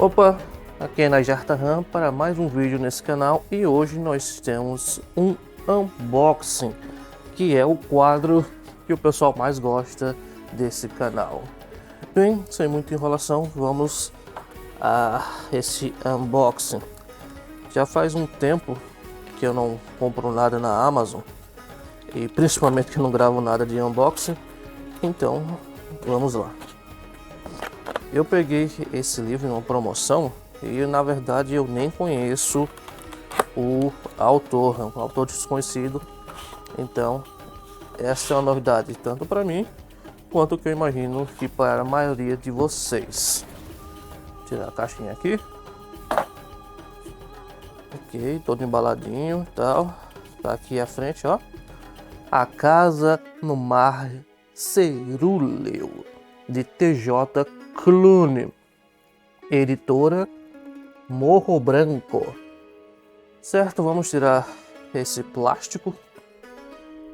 Opa, aqui é Najarta Ram para mais um vídeo nesse canal e hoje nós temos um unboxing, que é o quadro que o pessoal mais gosta desse canal. Bem, sem muita enrolação, vamos a esse unboxing. Já faz um tempo que eu não compro nada na Amazon e principalmente que eu não gravo nada de unboxing, então vamos lá. Eu peguei esse livro em uma promoção e na verdade eu nem conheço o autor, é um autor desconhecido, então essa é uma novidade tanto para mim quanto que eu imagino que para a maioria de vocês. Vou tirar a caixinha aqui. Ok, todo embaladinho e tal. Tá aqui à frente, ó. A Casa no Mar Cerúleo, de T.J. Clune, editora Morro Branco. Certo, vamos tirar esse plástico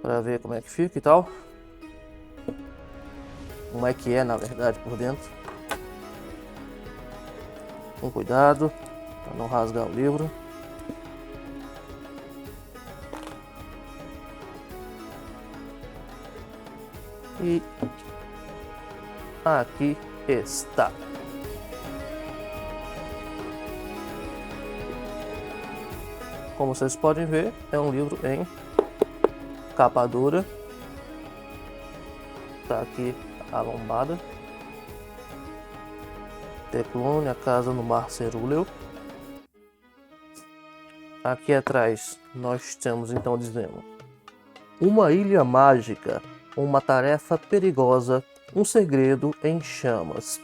para ver como é que fica e tal. Como é que é na verdade por dentro. Com cuidado para não rasgar o livro. E aqui está. Como vocês podem ver, é um livro em capa dura. Tá aqui a lombada. T.J. Clune, A Casa no Mar Cerúleo. Aqui atrás nós temos então dizendo: uma ilha mágica, uma tarefa perigosa, um segredo em chamas.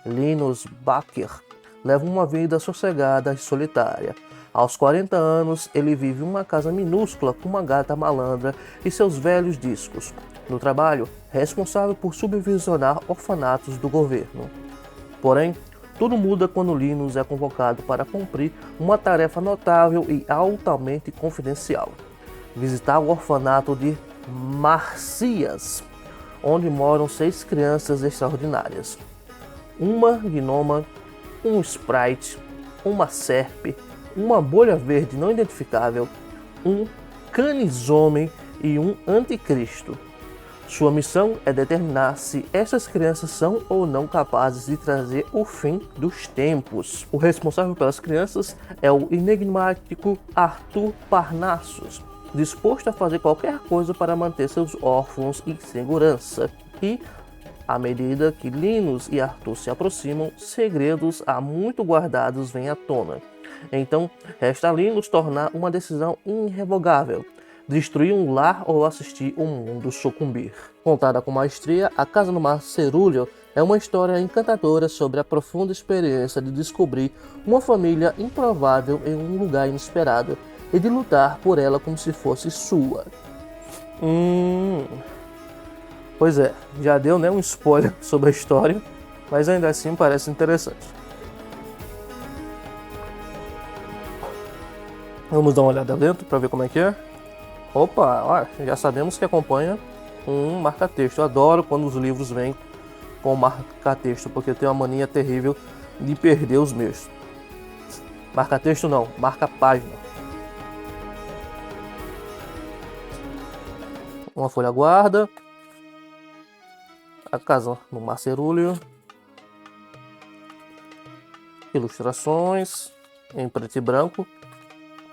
Linus Bakker leva uma vida sossegada e solitária. Aos 40 anos, ele vive em uma casa minúscula com uma gata malandra e seus velhos discos. No trabalho, é responsável por supervisionar orfanatos do governo. Porém, tudo muda quando Linus é convocado para cumprir uma tarefa notável e altamente confidencial: visitar o orfanato de Marcias, onde moram 6 crianças extraordinárias. Uma gnoma, um sprite, uma serpe, uma bolha verde não identificável, um canisomem e um anticristo. Sua missão é determinar se essas crianças são ou não capazes de trazer o fim dos tempos. O responsável pelas crianças é o enigmático Arthur Parnassus, disposto a fazer qualquer coisa para manter seus órfãos em segurança. E, à medida que Linus e Arthur se aproximam, segredos há muito guardados vêm à tona. Então, resta a Linus tornar uma decisão irrevogável: destruir um lar ou assistir o mundo sucumbir. Contada com maestria, A Casa no Mar Cerúleo é uma história encantadora sobre a profunda experiência de descobrir uma família improvável em um lugar inesperado e de lutar por ela como se fosse sua. Pois é, já deu, né, um spoiler sobre a história, mas ainda assim parece interessante. Vamos dar uma olhada dentro para ver como é que é. Opa, ó, já sabemos que acompanha um marca-texto. Eu adoro quando os livros vêm com marca-texto, porque eu tenho uma mania terrível de perder os meus. Marca-texto não, marca-página. Uma folha guarda. A Casa no Mar Cerúleo. Ilustrações em preto e branco.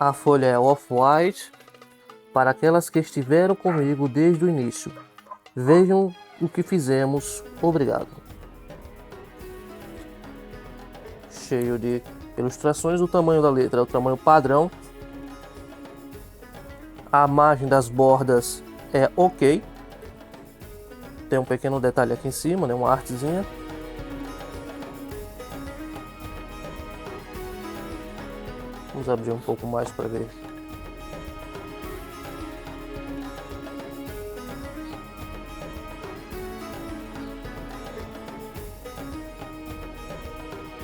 A folha é off-white. Para aquelas que estiveram comigo desde o início, vejam o que fizemos, obrigado. Cheio de ilustrações. O tamanho da letra é o tamanho padrão. A margem das bordas é ok. Tem um pequeno detalhe aqui em cima, né? Uma artezinha. Vamos abrir um pouco mais para ver.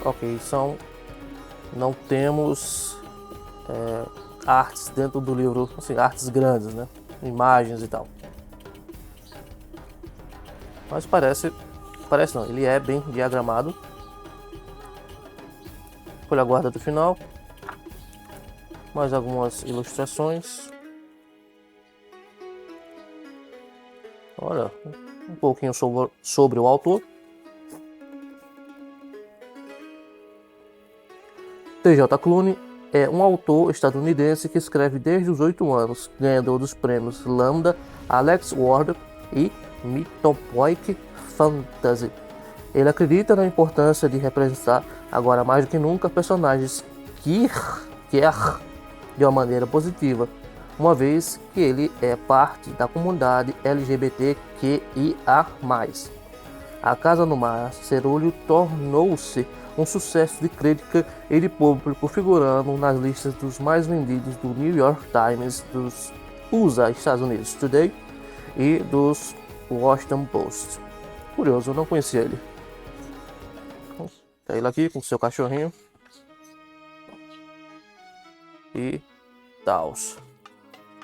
Ok, não temos artes dentro do livro, assim, artes grandes, né? Imagens e tal. Mas parece não, ele é bem diagramado. folha guarda do final. Mais algumas ilustrações. Olha, um pouquinho sobre o autor. T.J. Klune é um autor estadunidense que escreve desde os 8 anos, ganhador dos prêmios Lambda, Alex Ward e Mythopoeic Fantasy. Ele acredita na importância de representar, agora mais do que nunca, personagens queer de uma maneira positiva, uma vez que ele é parte da comunidade LGBTQIA+. A Casa no Mar Cerúleo tornou-se um sucesso de crítica e de público, figurando nas listas dos mais vendidos do New York Times, dos USA, Estados Unidos Today e dos Washington Post. Curioso, eu não conhecia ele. Tá ele aqui com seu cachorrinho. E tals.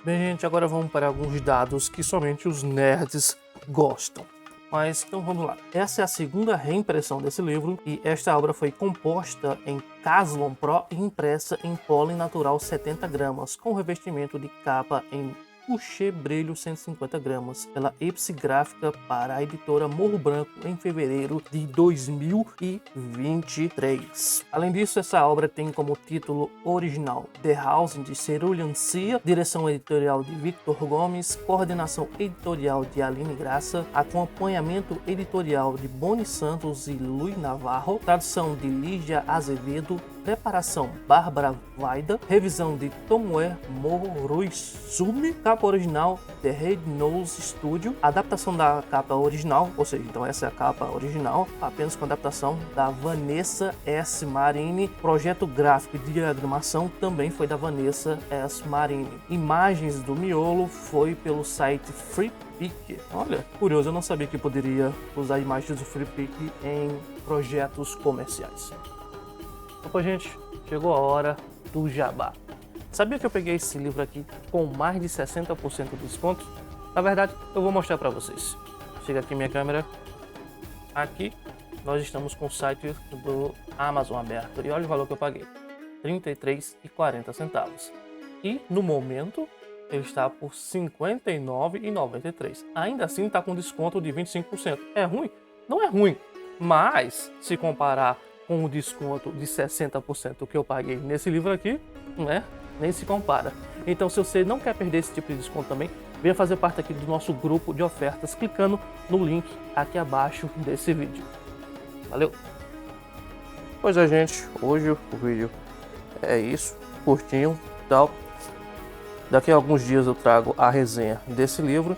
Bem, gente, agora vamos para alguns dados que somente os nerds gostam. Mas então vamos lá. Essa é a segunda reimpressão desse livro e esta obra foi composta em Caslon Pro e impressa em pólen natural 70 gramas, com revestimento de capa em Couché Brilho 150 gramas, pela Ipsy Gráfica para a editora Morro Branco em fevereiro de 2023. Além disso, essa obra tem como título original The House de Cerulean Sea, direção editorial de Victor Gomes, coordenação editorial de Aline Graça, acompanhamento editorial de Boni Santos e Luiz Navarro, tradução de Lígia Azevedo, preparação Bárbara Vaida, revisão de Tomoe Moruizumi, capa original The Red Nose Studio, adaptação da capa original, ou seja, então essa é a capa original, apenas com adaptação da Vanessa S. Marini, projeto gráfico e diagramação também foi da Vanessa S. Marini. Imagens do miolo foi pelo site FreePic. Olha, curioso, eu não sabia que poderia usar imagens do FreePic em projetos comerciais. Opa, gente, chegou a hora do jabá. Sabia que eu peguei esse livro aqui com mais de 60% de desconto? Na verdade, eu vou mostrar para vocês. Chega aqui minha câmera. Aqui nós estamos com o site do Amazon aberto e olha o valor que eu paguei, R$ 33,40. E no momento ele está por R$ 59,93. Ainda assim está com desconto de 25%. É ruim? Não é ruim, mas se comparar com o desconto de 60% que eu paguei nesse livro aqui, né, nem se compara. Então, se você não quer perder esse tipo de desconto também, venha fazer parte aqui do nosso grupo de ofertas clicando no link aqui abaixo desse vídeo. Valeu! Pois é, gente, hoje o vídeo é isso, curtinho e tal. Daqui a alguns dias eu trago a resenha desse livro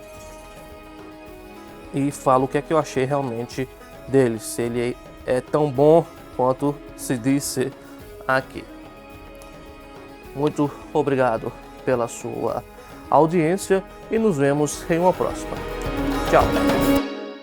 e falo o que é que eu achei realmente dele, se ele é tão bom quanto se disse aqui. Muito obrigado pela sua audiência e nos vemos em uma próxima. Tchau!